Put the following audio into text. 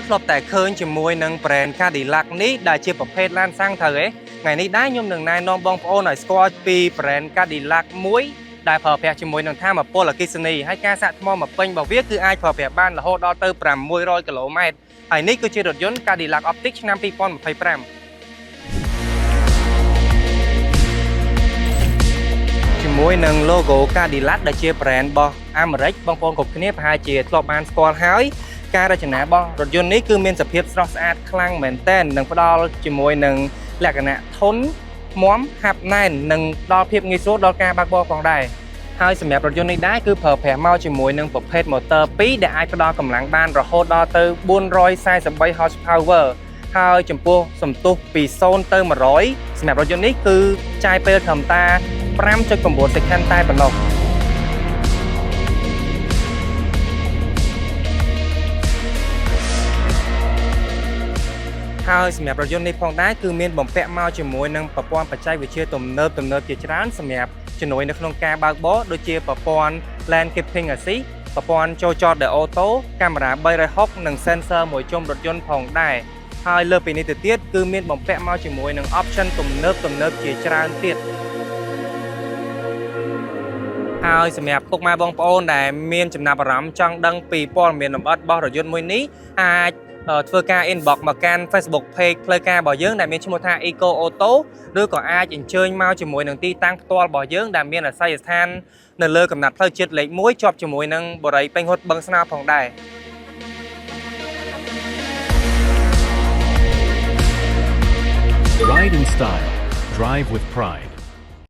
ធ្លាប់តែឃើញជាមួយនឹង brand Cadillac នេះដែលជាប្រភេទឡានសាំងត្រូវទេថ្ងៃនេះដែរខ្ញុំនឹងណែនាំបងប្អូនឲ្យស្គាល់ពី brand Cadillac មួយដែលប្រើប្រាស់ជាមួយនឹងថាមពលអគ្គិសនីហើយការសាកថ្មមកពេញរបស់វាគឺអាចប្រើប្រាស់បានរហូតដល់ទៅ600គីឡូម៉ែត្រហើយនេះគឺជារថយន្ត Cadillac Optiq ឆ្នាំ2025ជាមួយនឹង logo Cadillac ដែលជា brand របស់អាមេរិកបងប្អូនគ្រប់គ្នាប្រហែលជាធ្លាប់បានស្គាល់ហើយការរចនារបស់រថយន្តនេះគឺមានសភាពស្រស់ស្អាតខ្លាំងមែនទែននិងផ្ដល់ជាមួយនឹងលក្ខណៈធន់មាំហាប់ណែននិងផ្ដល់ភាពងាយស្រួលដល់ការបើកបរផងដែរហើយសម្រាប់រថយន្តនេះដែរគឺប្រើប្រាស់មកជាមួយនឹងប្រភេទ motor 2ដែលអាចផ្ដល់កម្លាំងបានរហូតដល់ទៅ443 horsepower ហើយចំពោះសន្ទុះពី0ទៅ100សម្រាប់រថយន្តនេះគឺចាយពេលត្រឹមតែ 5.9 second តែប៉ុណ្ណោះហើយសម្រាប់រថយន្តនេះផងដែរគឺមានបំពាក់មកជាមួយនឹងប្រព័ន្ធបច្ចេកវិទ្យាទំនើបជាច្រើនសម្រាប់ជំនួយនៅក្នុងការបើកបរដូចជាប្រព័ន្ធ Lane Keeping Assist ប្រព័ន្ធចូលចតដោយអូតូកាមេរ៉ា360និង sensor មួយជុំរថយន្តផងដែរហើយលើពីនេះទៅទៀតគឺមានបំពាក់មកជាមួយនឹង option ទំនើបជាច្រើនទៀតហើយសម្រាប់ពុកម៉ែបងប្អូនដែលមានចំណាប់អារម្មណ៍ចង់ដឹងពីព័ត៌មានលម្អិតរបស់រថយន្តមួយនេះអាចធ្វើការ inbox មកកាន់ Facebook page ផ្លូវការរបស់យើងដែលមានឈ្មោះថា Eco Auto ឬក៏អាចអញ្ជើញមកជាមួយនឹងទីតាំងផ្ទាល់របស់យើងដែលមានអាសយដ្ឋាននៅលើកំណាត់ផ្លូវជាតិលេខ1ជាប់ជាមួយនឹងបរិយាពេញហុតបឹងស្នោផងដែរ Ride in style, drive with pride.